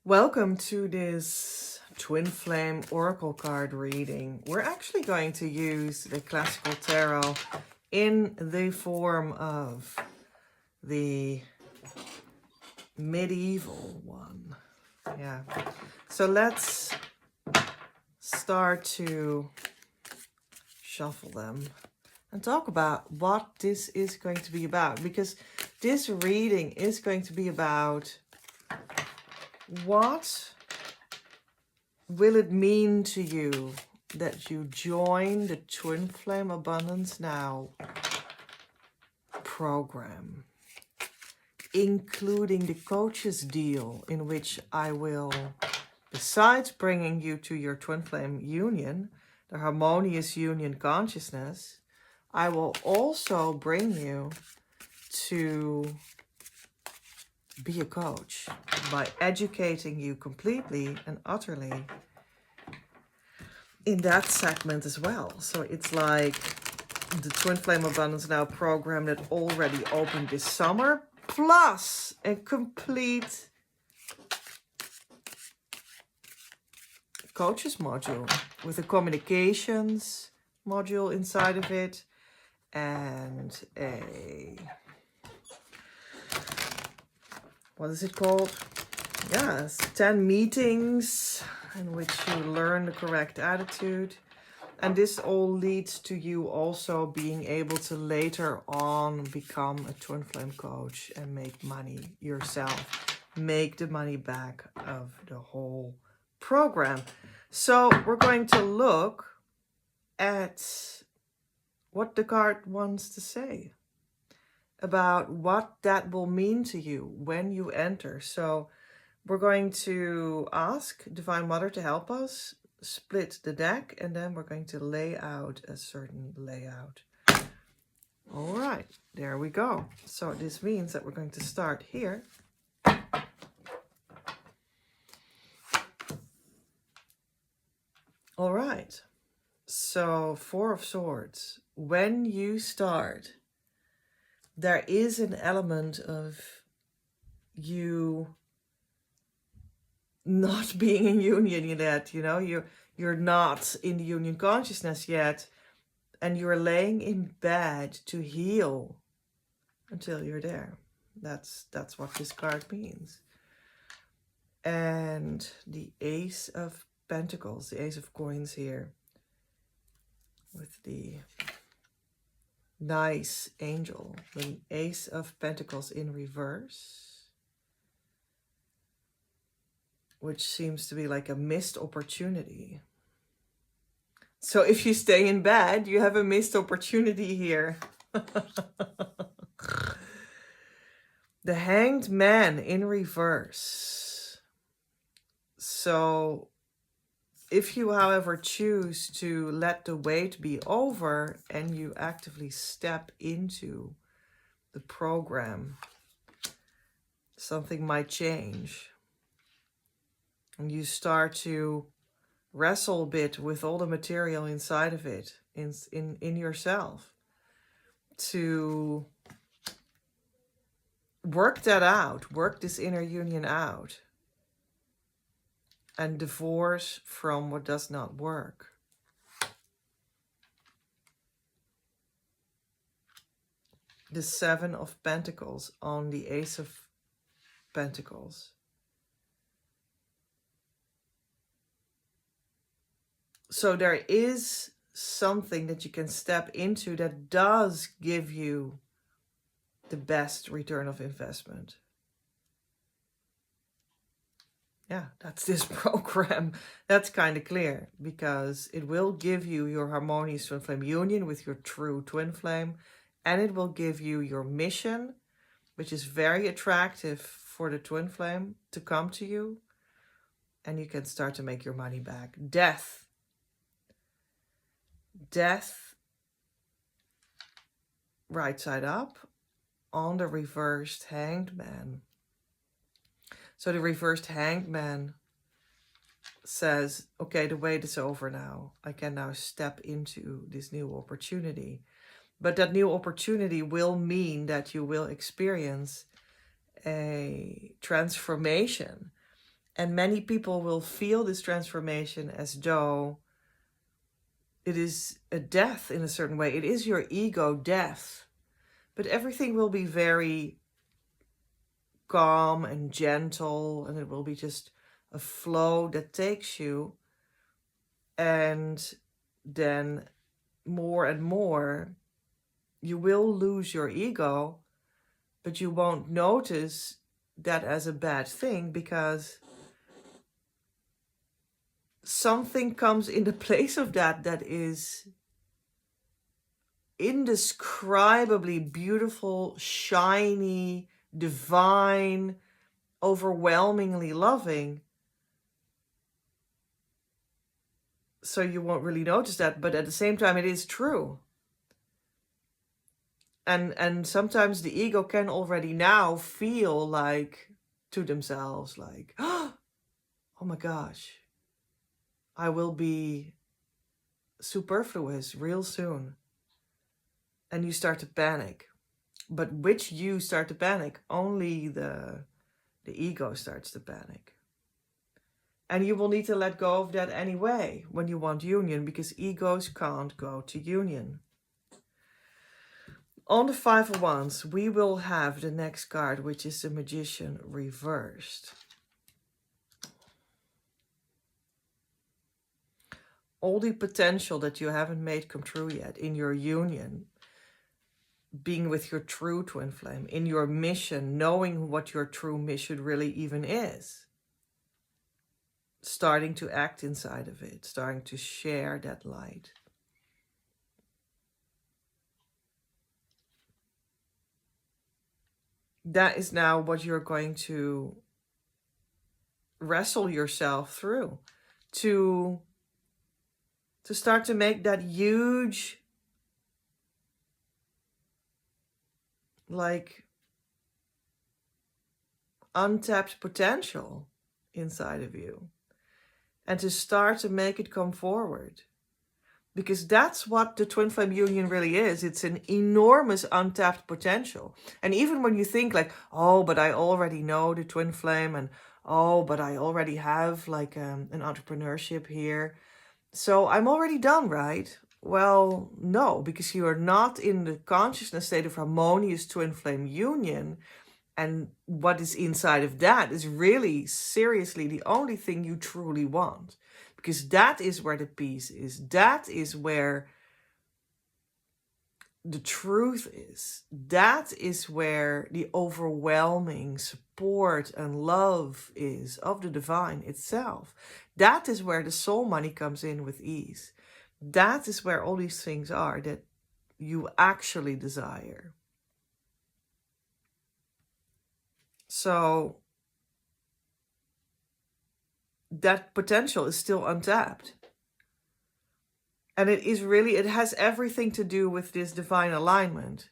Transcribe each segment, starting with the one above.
Welcome to this Twin Flame Oracle card reading. We're actually going to use the Classical Tarot in the form of the medieval one. Yeah. So let's start to shuffle them and talk about what this is going to be about, because this reading is going to be about what will it mean to you that you join the Twin Flame Abundance Now program, including the coaches deal, in which I will, besides bringing you to your Twin Flame union, the harmonious union consciousness, I will also bring you to be a coach by educating you completely and utterly in that segment as well. So it's like the Twin Flame Abundance Now program that already opened this summer, plus a complete coaches module with a communications module inside of it and a, what is it called? Yes, 10 meetings in which you learn the correct attitude. And this all leads to you also being able to later on become a Twin Flame coach and make money yourself. Make the money back of the whole program. So we're going to look at what the card wants to say about what that will mean to you when you enter. So we're going to ask Divine Mother to help us split the deck, and then we're going to lay out a certain layout. All right, there we go. So this means that we're going to start here. All right, so Four of Swords. When you start, there is an element of you not being in union yet, you know, you're not in the union consciousness yet, and you're laying in bed to heal until you're there. That's what this card means. And the Ace of Pentacles, the Ace of Coins here, with the nice angel, the Ace of Pentacles in reverse, which seems to be like a missed opportunity. So if you stay in bed, you have a missed opportunity here. The Hanged Man in reverse. So if you, however, choose to let the wait be over and you actively step into the program, something might change. And you start to wrestle a bit with all the material inside of it, in yourself, to work that out, work this inner union out, and divorce from what does not work. The Seven of Pentacles on the Ace of Pentacles. So there is something that you can step into that does give you the best return of investment. Yeah, that's this program. That's kind of clear, because it will give you your harmonious twin flame union with your true twin flame, and it will give you your mission, which is very attractive for the twin flame to come to you, and you can start to make your money back. Death, right side up on the reversed Hanged Man. So the reversed Hanged Man says, okay, the wait is over now. I can now step into this new opportunity. But that new opportunity will mean that you will experience a transformation And many people will feel this transformation as though it is a death in a certain way. It is your ego death. But everything will be very calm and gentle, and it will be just a flow that takes you. And then more and more, you will lose your ego, but you won't notice that as a bad thing, because something comes in the place of that is indescribably beautiful, shiny, divine, overwhelmingly loving. So you won't really notice that, but at the same time it is true. And sometimes the ego can already now feel like to themselves like, oh my gosh, I will be superfluous real soon. And you start to panic. But which you start to panic? Only the ego starts to panic. And you will need to let go of that anyway when you want union, because egos can't go to union. On the Five of Wands, we will have the next card, which is the Magician reversed. All the potential that you haven't made come true yet in your union, being with your true twin flame, in your mission, knowing what your true mission really even is. Starting to act inside of it, starting to share that light. That is now what you're going to wrestle yourself through, to start to make that huge, like, untapped potential inside of you, and to start to make it come forward. Because that's what the twin flame union really is. It's an enormous untapped potential. And even when you think like, oh, but I already know the twin flame, and oh, but I already have like an entrepreneurship here, so I'm already done, right? Well, no, because you are not in the consciousness state of harmonious twin flame union. And what is inside of that is really seriously the only thing you truly want. Because that is where the peace is. That is where the truth is. That is where the overwhelming support and love is of the divine itself. That is where the soul money comes in with ease. That is where all these things are that you actually desire. So that potential is still untapped. And it is really, it has everything to do with this divine alignment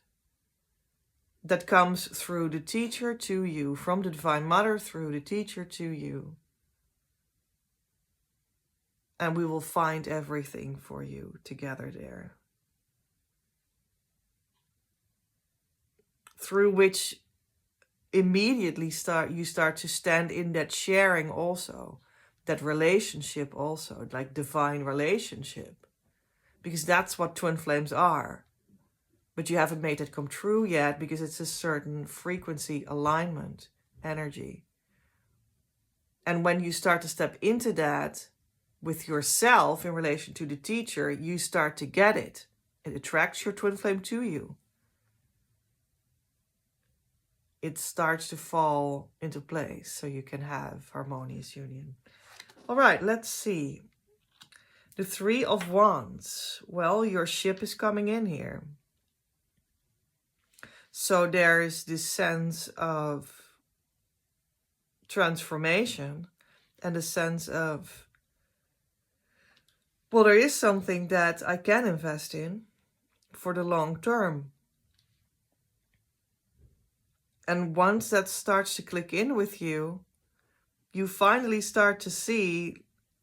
that comes through the teacher to you, from the Divine Mother through the teacher to you. And we will find everything for you together there. Through which immediately you start to stand in that sharing also, that relationship also, like divine relationship. Because that's what twin flames are. But you haven't made it come true yet, because it's a certain frequency, alignment, energy. And when you start to step into that with yourself in relation to the teacher, you start to get it. It attracts your twin flame to you. It starts to fall into place so you can have harmonious union. All right, let's see. The Three of Wands. Well, your ship is coming in here. So there is this sense of transformation and a sense of, well, there is something that I can invest in for the long term. And once that starts to click in with you, you finally start to see,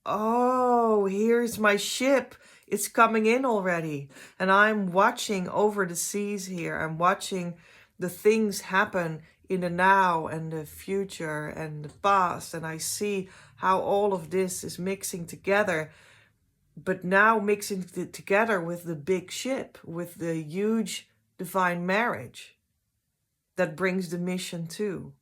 oh, here's my ship. It's coming in already. And I'm watching over the seas here. I'm watching the things happen in the now and the future and the past, and I see how all of this is mixing together, but now mixing it together with the big ship, with the huge divine marriage that brings the mission too.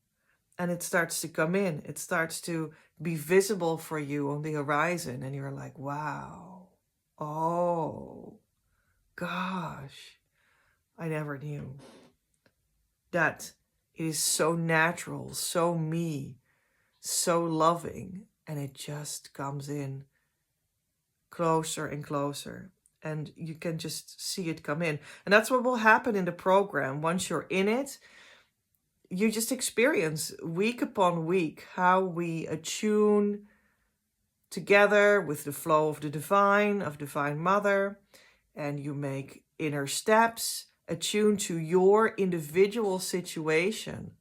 And it starts to come in. It starts to be visible for you on the horizon. And you're like, wow. Oh, gosh. I never knew that it is so natural, so me, so loving. And it just comes in closer and closer. And you can just see it come in. And that's what will happen in the program. Once you're in it, you just experience week upon week how we attune together with the flow of the divine, of Divine Mother, and you make inner steps, attune to your individual situation.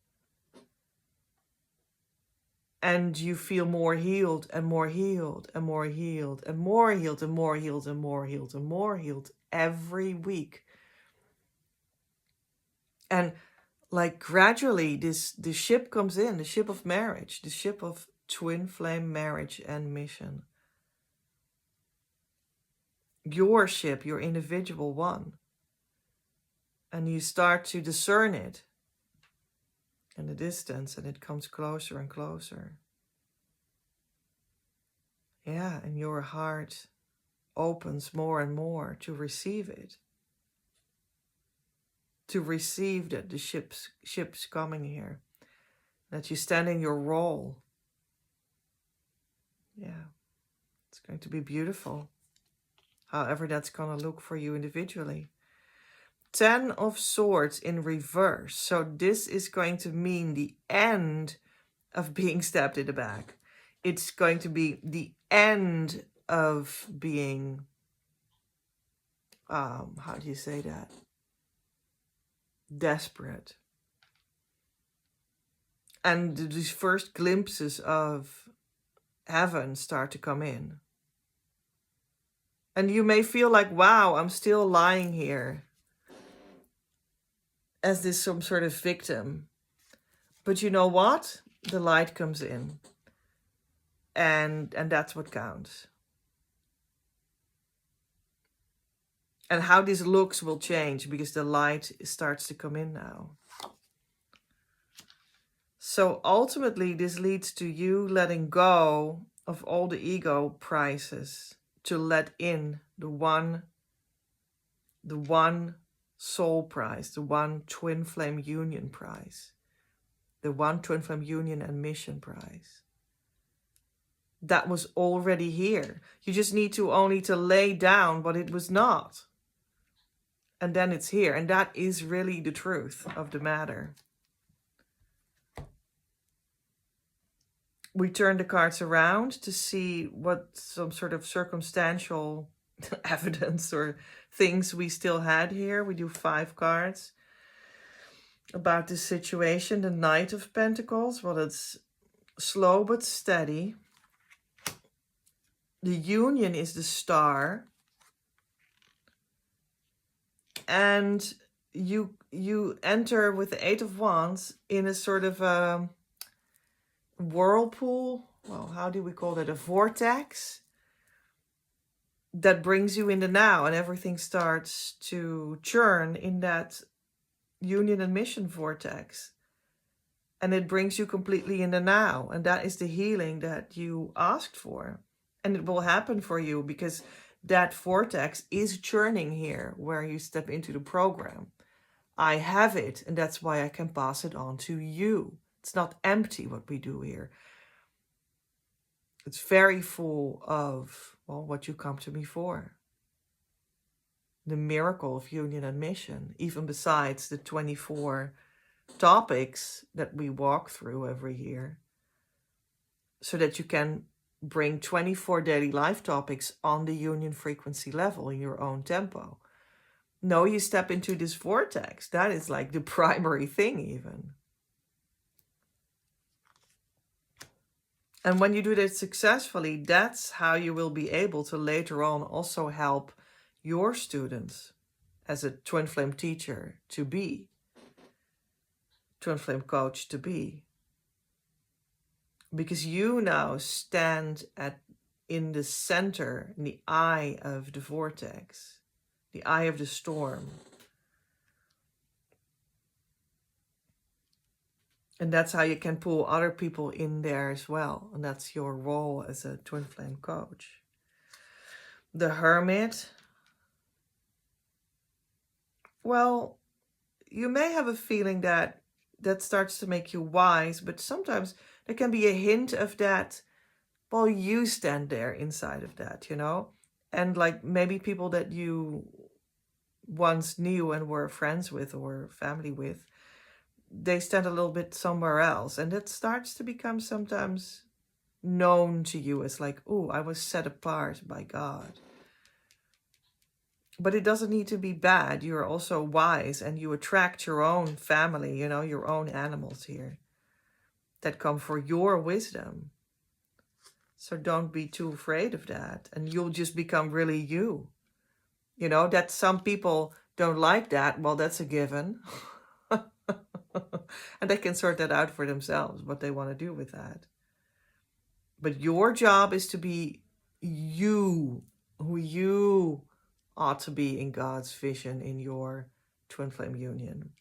And you feel more healed and more healed and more healed and more healed and more healed and more healed and more healed every week. And like gradually the ship comes in, the ship of marriage, the ship of twin flame marriage and mission. Your ship, your individual one. And you start to discern it in the distance, and it comes closer and closer. Yeah, and your heart opens more and more to receive it. To receive that the ship's coming here. That you stand in your role. Yeah, it's going to be beautiful. However that's going to look for you individually. 10 of Swords in reverse. So this is going to mean the end of being stabbed in the back. It's going to be the end of being, how do you say that? Desperate. And these first glimpses of heaven start to come in. And you may feel like, wow, I'm still lying here as this some sort of victim. But you know what? The light comes in. And that's what counts. And how this looks will change because the light starts to come in now. So ultimately, this leads to you letting go of all the ego prices to let in the one soul prize, the one twin flame union prize, the one twin flame union and mission prize. That was already here. You just need to only to lay down what it was not. And then it's here. And that is really the truth of the matter. We turn the cards around to see what some sort of circumstantial evidence or things we still had here. We do 5 cards about this situation. The Knight of Pentacles. Well, it's slow but steady. The union is the Star. And you enter with the 8 of Wands in a sort of a whirlpool. Well, how do we call that? A vortex that brings you in the now, and everything starts to churn in that union and mission vortex. And it brings you completely in the now. And that is the healing that you asked for. And it will happen for you because that vortex is churning here where you step into the program. I have it, and that's why I can pass it on to you. It's not empty what we do here. It's very full of, well, what you come to me for. The miracle of union and mission, even besides the 24 topics that we walk through every year, so that you can bring 24 daily life topics on the union frequency level in your own tempo. No, you step into this vortex. That is like the primary thing even. And when you do that successfully, that's how you will be able to later on also help your students as a twin flame teacher to be. twin flame coach to be. Because you now stand in the center, in the eye of the vortex, the eye of the storm. And that's how you can pull other people in there as well. And that's your role as a twin flame coach. The Hermit. Well, you may have a feeling that starts to make you wise, but sometimes there can be a hint of that. Well, you stand there inside of that, you know? And like maybe people that you once knew and were friends with or family with, they stand a little bit somewhere else. And it starts to become sometimes known to you as like, oh, I was set apart by God. But it doesn't need to be bad. You're also wise and you attract your own family, you know, your own animals here that come for your wisdom. So don't be too afraid of that. And you'll just become really you. You know, that some people don't like that. Well, that's a given. And they can sort that out for themselves, what they want to do with that. But your job is to be you, who you ought to be in God's vision in your twin flame union.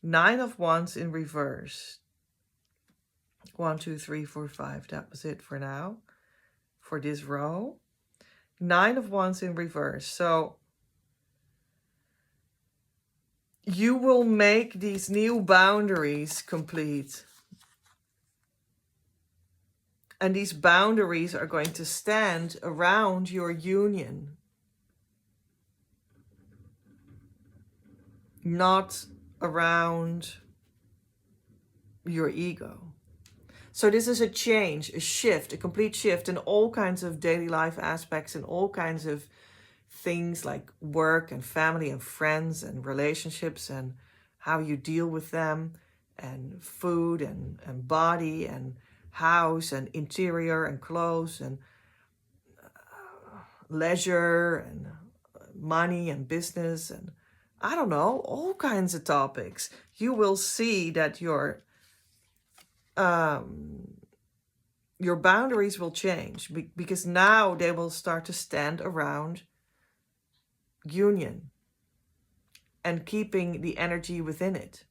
9 of Wands in reverse. 1, 2, 3, 4, 5. That was it for now, for this row. 9 of Wands in reverse. So you will make these new boundaries complete. And these boundaries are going to stand around your union, not around your ego. So this is a change, a shift, a complete shift in all kinds of daily life aspects, in all kinds of things like work and family and friends and relationships and how you deal with them, and food and body and house and interior and clothes and leisure and money and business and I don't know, all kinds of topics. You will see that your boundaries will change because now they will start to stand around union and keeping the energy within it,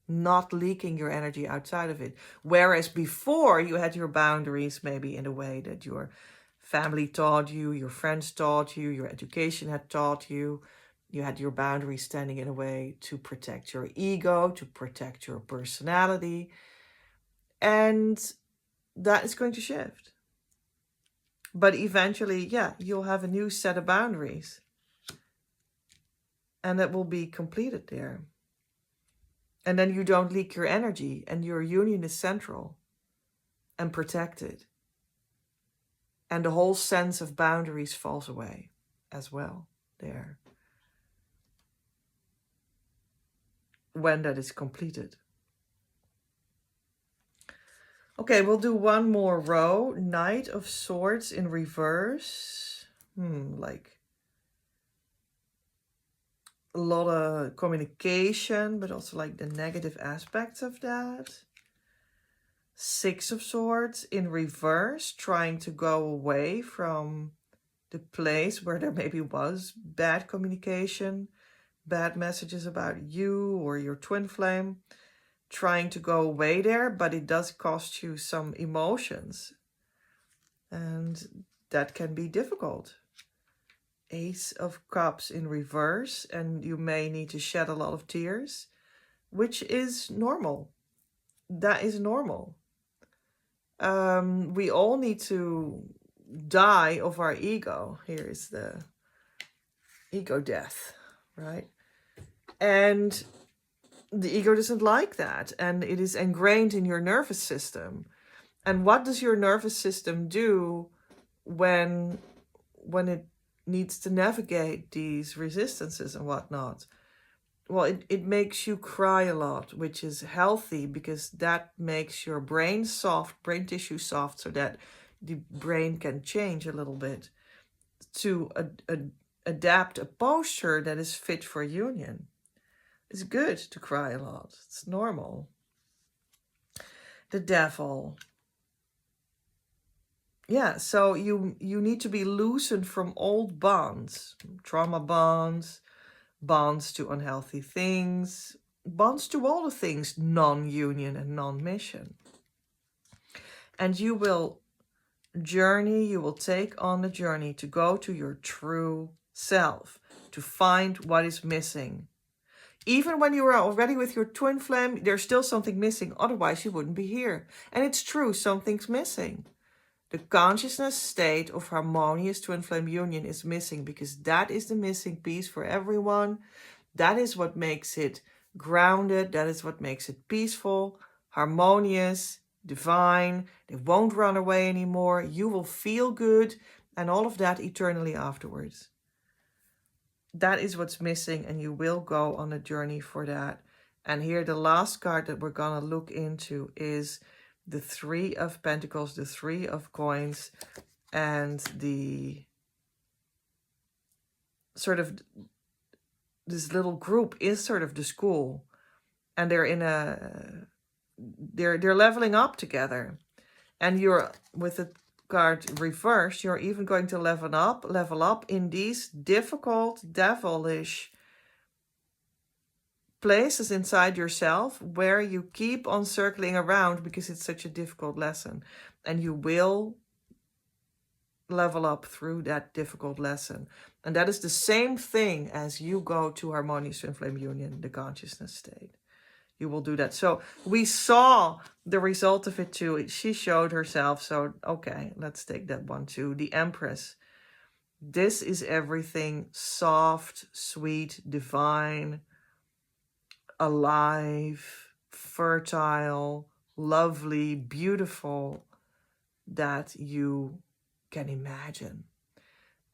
not leaking your energy outside of it. Whereas before you had your boundaries maybe in a way that your family taught you, your friends taught you, your education had taught you. You had your boundaries standing in a way to protect your ego, to protect your personality. And that is going to shift. But eventually, yeah, you'll have a new set of boundaries. And it will be completed there. And then you don't leak your energy and your union is central and protected. And the whole sense of boundaries falls away as well there. When that is completed. Okay, we'll do one more row. Knight of Swords in reverse. Like a lot of communication, but also like the negative aspects of that. 6 of Swords in reverse, trying to go away from the place where there maybe was bad communication, bad messages about you or your twin flame. Trying to go away there, but it does cost you some emotions. And that can be difficult. Ace of Cups in reverse, and you may need to shed a lot of tears, which is normal. That is normal. We all need to die of our ego. Here is the ego death, right? And the ego doesn't like that, and it is ingrained in your nervous system. And what does your nervous system do when it needs to navigate these resistances and whatnot? Well, it makes you cry a lot, which is healthy because that makes your brain soft, brain tissue soft, so that the brain can change a little bit to adapt a posture that is fit for union. It's good to cry a lot. It's normal. The Devil. Yeah, so you need to be loosened from old bonds, trauma bonds, bonds to unhealthy things, bonds to all the things non-union and non-mission. And you will journey, you will take on the journey to go to your true self, to find what is missing. Even when you are already with your twin flame, there's still something missing. Otherwise, you wouldn't be here. And it's true, something's missing. The consciousness state of harmonious twin flame union is missing because that is the missing piece for everyone. That is what makes it grounded. That is what makes it peaceful, harmonious, divine. They won't run away anymore. You will feel good and all of that eternally afterwards. That is what's missing, and you will go on a journey for that. And here the last card that we're going to look into is the Three of Pentacles, the Three of Coins, and the sort of this little group is sort of the school, and they're in a they're leveling up together. And you're with the card reversed, you're even going to level up in these difficult, devilish places inside yourself where you keep on circling around because it's such a difficult lesson. And you will level up through that difficult lesson. And that is the same thing as you go to harmonious twin flame union, the consciousness state. You will do that. So we saw the result of it too. She showed herself. So, okay, let's take that one too. The Empress. This is everything soft, sweet, divine, alive, fertile, lovely, beautiful that you can imagine.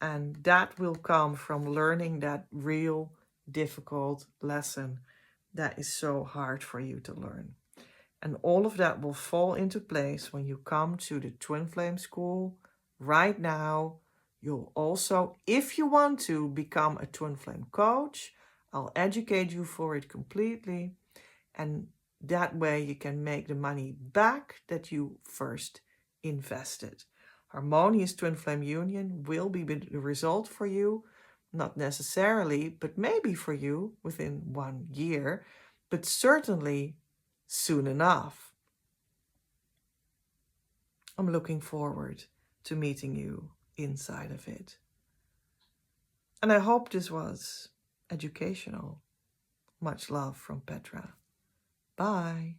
And that will come from learning that real difficult lesson that is so hard for you to learn. And all of that will fall into place when you come to the Twin Flame School right now. You'll also, if you want to, become a Twin Flame coach. I'll educate you for it completely. And that way you can make the money back that you first invested. Harmonious Twin Flame Union will be the result for you. Not necessarily, but maybe for you within 1 year. But certainly soon enough. I'm looking forward to meeting you inside of it. And I hope this was educational. Much love from Petra. Bye.